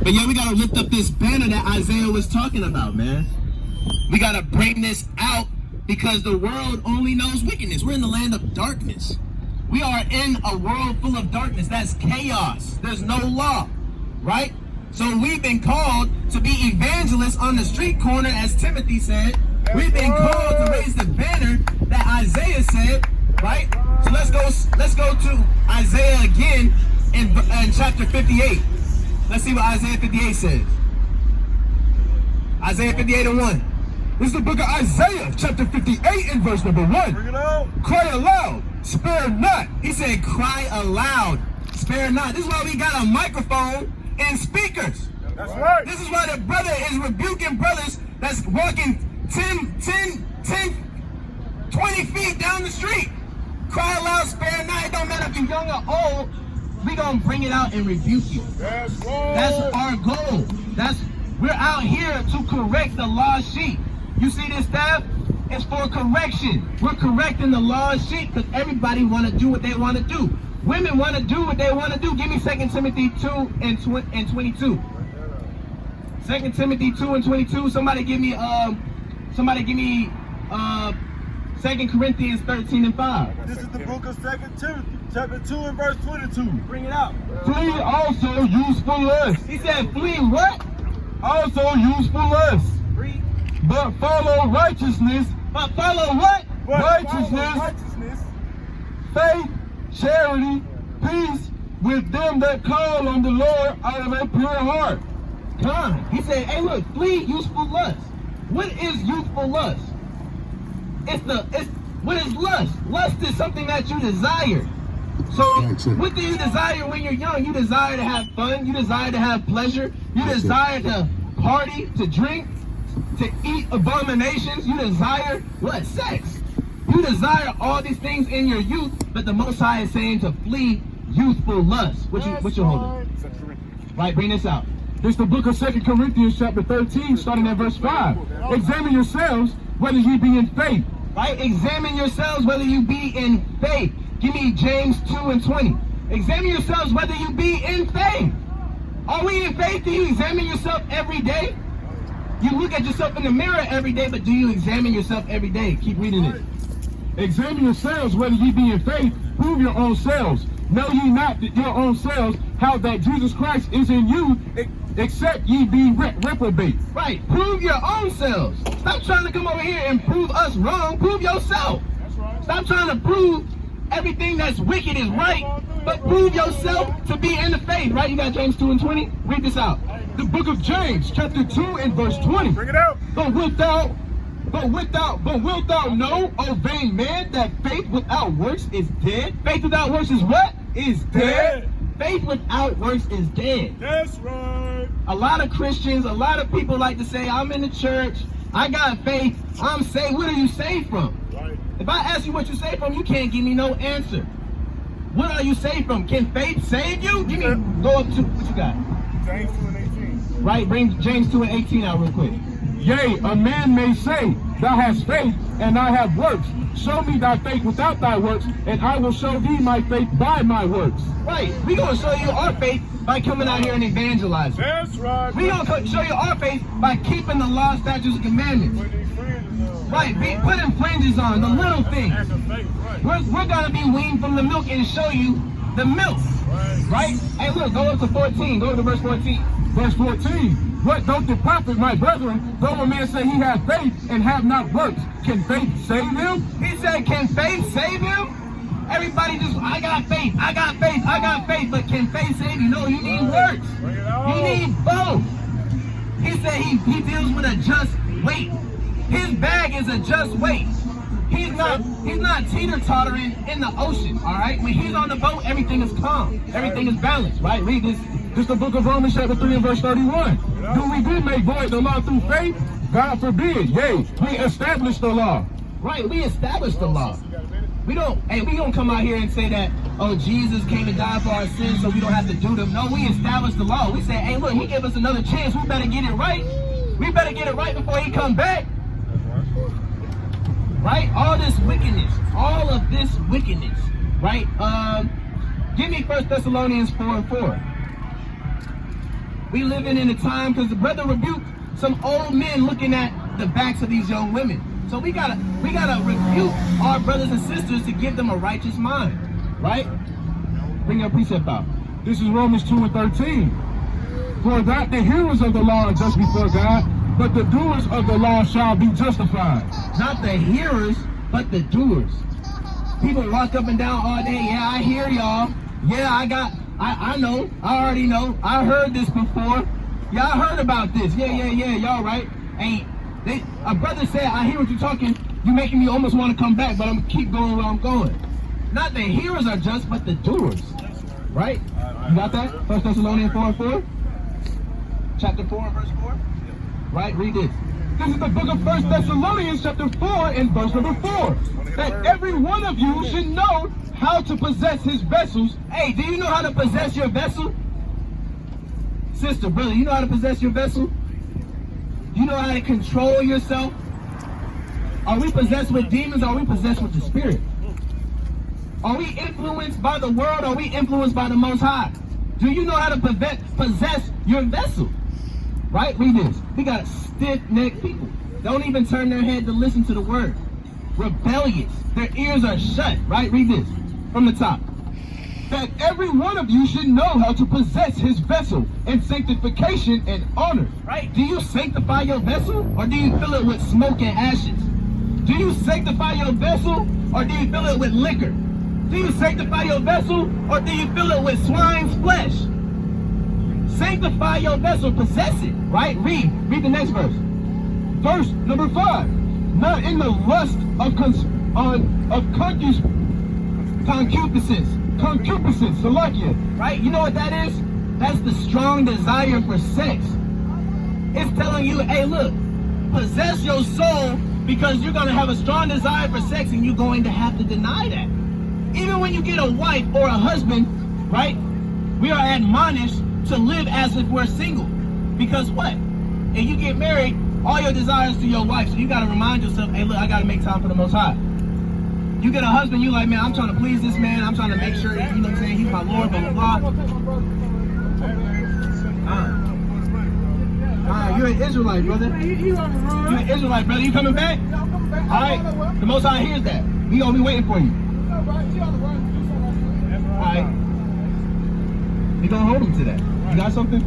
But yeah, we got to lift up this banner that Isaiah was talking about, man. We got to bring this out because the world only knows wickedness. We're in the land of darkness. We are in a world full of darkness. That's chaos. There's no law, right? So we've been called to be evangelists on the street corner, as Timothy said. We've been called to raise the banner that Isaiah said, right? So let's go to Isaiah again in chapter 58. Let's see what Isaiah 58 says. Isaiah 58:1. This is the book of Isaiah, chapter 58 and verse number 1. Bring it out. Cry aloud, spare not. He said, cry aloud, spare not. This is why we got a microphone and speakers. That's right. This is why the brother is rebuking brothers that's walking 10, 20 feet down the street. Cry aloud, spare not. It don't matter if you're young or old. We gonna bring it out and rebuke you. That's right. That's our goal. We're out here to correct the lost sheep. You see this staff? It's for correction. We're correcting the lost sheep because everybody want to do what they want to do. Women want to do what they want to do. Give me 2 Timothy 2 and 22. 2 Timothy 2 and 22. Somebody give me 2 Corinthians 13 and 5. This is the book of 2 Timothy, chapter 2 and verse 22. Bring it out. Flee also useful lust. He said, flee what? Also useful lust. Read. But follow righteousness. But follow what? Righteousness. Faith, charity, peace with them that call on the Lord out of a pure heart. Come. He said, hey look, flee useful lust. What is youthful lust? What is lust? Lust is something that you desire. So what do you desire when you're young? You desire to have fun, you desire to have pleasure, you desire to party, to drink, to eat abominations, you desire what? Sex. You desire all these things in your youth, but the Most High is saying to flee youthful lust. What you holding? Right, bring this out. This is the book of 2 Corinthians chapter 13, starting at verse 5. Examine yourselves whether ye be in faith. Right? Examine yourselves whether you be in faith. Give me James 2 and 20. Examine yourselves whether you be in faith. Are we in faith? Do you examine yourself every day? You look at yourself in the mirror every day, but do you examine yourself every day? Keep reading it. Examine yourselves whether ye be in faith. Prove your own selves. Know ye not that your own selves how that Jesus Christ is in you, except ye be reprobate. Right. Prove your own selves. Stop trying to come over here and prove us wrong. Prove yourself. That's right. Stop trying to prove everything that's wicked is right, but prove yourself to be in the faith. Right? You got James 2 and 20? Read this out. The book of James, chapter 2 and verse 20. Bring it out. But wilt thou know, O vain man, that faith without works is dead? Faith without works is what? Is dead. Faith without works is dead. That's right. A lot of Christians, a lot of people like to say, I'm in the church, I got faith, I'm saved. Where are you saved from? Right. If I ask you what you saved from, you can't give me no answer. What are you saved from? Can faith save you? Give me, go up to, what you got? James 2 and 18. Right, bring James 2 and 18 out real quick. Yea, a man may say, thou hast faith, and I have works. Show me thy faith without thy works, and I will show thee my faith by my works. Right, we gonna show you our faith by coming out here and evangelizing. That's right. We gonna show you our faith by keeping the law, statutes, and commandments. Put these fringes on. Right, putting fringes on, the little things. Act of faith, right. We're gonna be weaned from the milk and show you the milk. Right? Hey, look, go up to 14. Go to verse 14. Verse 14. What doth it profit, my brethren, though a man say he hath faith and have not works? Can faith save him? He said, can faith save him? Everybody just, I got faith, I got faith, I got faith. But can faith save you? No, you need works. You need both. He said he deals with a just weight. His bag is a just weight. He's not teeter-tottering in the ocean, all right? When he's on the boat, everything is calm. Everything is balanced, right? Read this. This is the book of Romans chapter 3 and verse 31. Do we then make void the law through faith? God forbid. Yea, we establish the law. Right, we established the law. We don't come out here and say that, oh, Jesus came and died for our sins so we don't have to do them. No, we established the law. We say, hey, look, he gave us another chance. We better get it right. We better get it right before he come back. Right? All this wickedness. All of this wickedness. Right? Give me 1 Thessalonians 4 and 4. We living in a time because the brother rebuked some old men looking at the backs of these young women. So we gotta rebuke our brothers and sisters to give them a righteous mind, right? Bring your precept out. This is Romans 2:13. For not the hearers of the law are just before God, but the doers of the law shall be justified. Not the hearers, but the doers. People walk up and down all day. Yeah, I hear y'all. Yeah, I know. I already know. I heard this before. Yeah, I heard about this. Yeah. Y'all right? A brother said, I hear what you're talking. You're making me almost want to come back, but I'm gonna keep going where I'm going. Not the hearers are just, but the doers. Right? You got that? 1 Thessalonians 4:4? Chapter 4 and verse 4? Right? Read this. This is the book of 1 Thessalonians chapter 4 and verse number 4. That every one of you should know how to possess his vessels. Hey, do you know how to possess your vessel? Sister, brother, you know how to possess your vessel? You know how to control yourself? Are we possessed with demons or are we possessed with the Spirit? Are we influenced by the world or are we influenced by the Most High? Do you know how to possess your vessel? Right? Read this. We got stiff-necked people. Don't even turn their head to listen to the word. Rebellious. Their ears are shut. Right? Read this from the top. That every one of you should know how to possess his vessel in sanctification and honor. Right? Do you sanctify your vessel or do you fill it with smoke and ashes? Do you sanctify your vessel or do you fill it with liquor? Do you sanctify your vessel or do you fill it with swine's flesh? Sanctify your vessel, possess it, right? Read the next verse. Verse number 5. Not in the lust of concupiscence, Salakia. Right? You know what that is? That's the strong desire for sex. It's telling you, hey, look, possess your soul because you're going to have a strong desire for sex and you're going to have to deny that. Even when you get a wife or a husband, right? We are admonished to live as if we're single. Because what? If you get married, all your desires to your wife, so you got to remind yourself, hey, look, I got to make time for the Most High. You get a husband, you like, man, I'm trying to please this man. I'm trying to make sure, you know what I'm saying, he's my Lord, blah, blah, blah. You're an Israelite, brother. You're an Israelite, brother. You coming back? All right. The Most High hears that. We gonna be waiting for you. All right. We gonna hold him to that. You got something?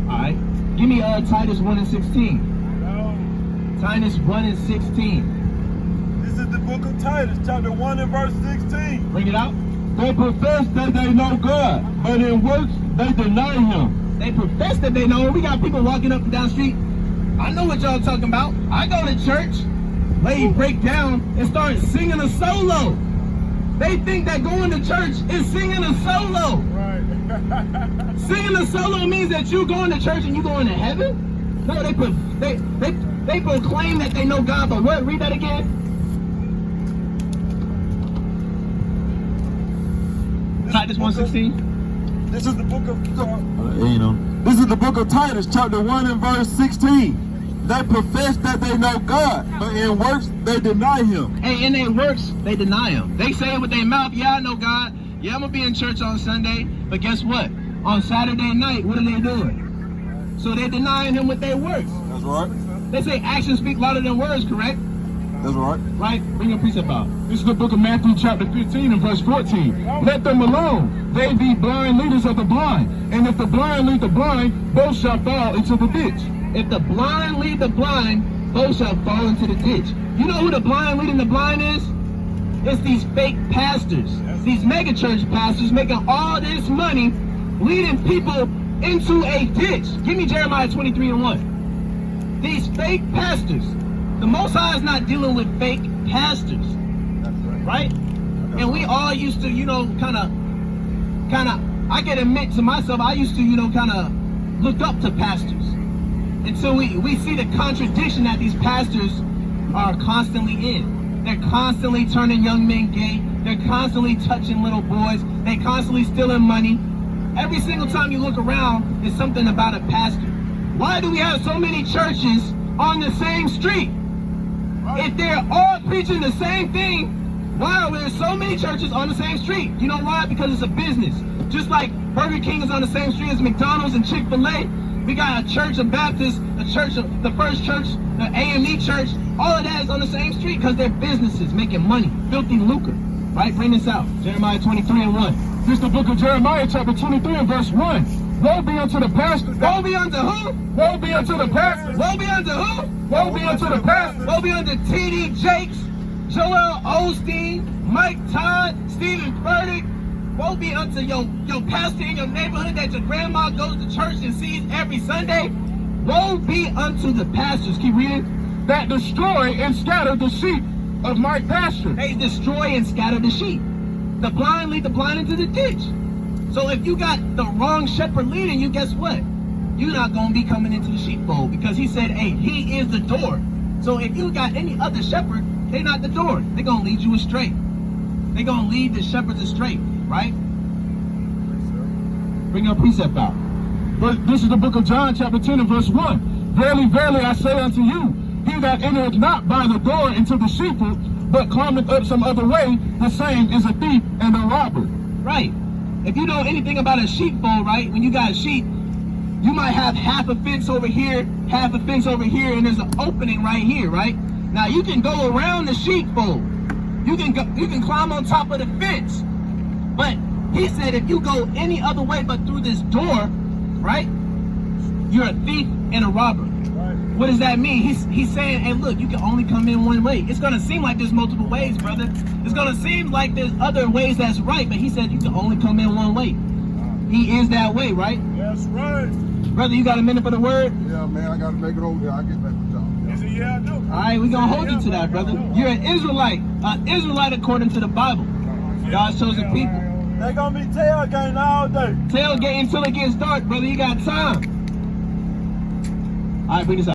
All right. Give me Titus 1 and 16. Titus 1 and 16. This is the book of Titus, chapter 1 and verse 16. Bring it out. They profess that they know God, but in works they deny him. They profess that they know him. We got people walking up and down the street. I know what y'all talking about. I go to church. Lady break down and start singing a solo. They think that going to church is singing a solo. Right. Singing a solo means that you going to church and you going to heaven? No, they proclaim that they know God, but what? Read that again. Titus 1:16. This is the book of This is the book of Titus, chapter 1 and verse 16. They profess that they know God, but in works they deny him. Hey, in their works, they deny him. They say it with their mouth, yeah, I know God. Yeah, I'm going to be in church on Sunday. But guess what? On Saturday night, what are they doing? So they're denying him with their works. That's right. They say actions speak louder than words, correct? That's right. Right? Bring your precept out. This is the book of Matthew chapter 15 and verse 14. Let them alone. They be blind leaders of the blind. And if the blind lead the blind, both shall fall into the ditch. If the blind lead the blind, both shall fall into the ditch. You know who the blind leading the blind is? It's these fake pastors. These mega church pastors making all this money, leading people into a ditch. Give me Jeremiah 23 and 1. These fake pastors. The Most High is not dealing with fake pastors, right? And we all used to, kind of, I can admit to myself, I used to, kind of look up to pastors. Until we see the contradiction that these pastors are constantly in. They're constantly turning young men gay. They're constantly touching little boys. They're constantly stealing money. Every single time you look around, there's something about a pastor. Why do we have so many churches on the same street? If they're all preaching the same thing, Why are there so many churches on the same street? You know why? Because it's a business. Just like Burger King is on the same street as McDonald's and Chick-fil-A, we got a church of Baptists, a church of the First Church, the AME Church. All of that is on the same street because they're businesses making money, filthy lucre. Right? Bring this out. Jeremiah 23:1. This is the book of Jeremiah, chapter 23 and verse 1. Woe be unto the pastor. Woe be unto who? Woe be unto the pastor. Woe be unto who? Woe be unto the pastor. Woe be unto T.D. Jakes, Joel Osteen, Mike Todd, Stephen Furtick. Woe be unto your pastor in your neighborhood that your grandma goes to church and sees every Sunday. Woe be unto the pastors. Keep reading. That destroy and scatter the sheep of my pasture. They destroy and scatter the sheep. The blind lead the blind into the ditch. So if you got the wrong shepherd leading you, guess what? You're not going to be coming into the sheepfold because he said, hey, he is the door. So if you got any other shepherd, they're not the door. They're going to lead you astray. They're going to lead the shepherds astray, right? Bring your precept out. But this is the book of John, chapter 10 and verse 1. Verily, verily, I say unto you, he that entereth not by the door into the sheepfold, but climbeth up some other way, the same is a thief and a robber. Right. If you know anything about a sheepfold, right, when you got sheep, you might have half a fence over here, half a fence over here, and there's an opening right here, right? Now you can go around the sheepfold. You can climb on top of the fence. But he said if you go any other way but through this door, right, you're a thief and a robber. What does that mean? He's saying, hey, look, you can only come in one way. It's going to seem like there's multiple ways, brother. It's going to seem like there's other ways that's right, but he said you can only come in one way. He is that way, right? That's right. Brother, you got a minute for the word? Yeah, man, I got to make it over there. I'll get back with y'all. He said, yeah, I do. All right, we're going to hold you to that, brother. You're an Israelite according to the Bible. God's chosen people. They going to be tailgating all day. Tailgate until it gets dark, brother. You got time. All right, bring this out.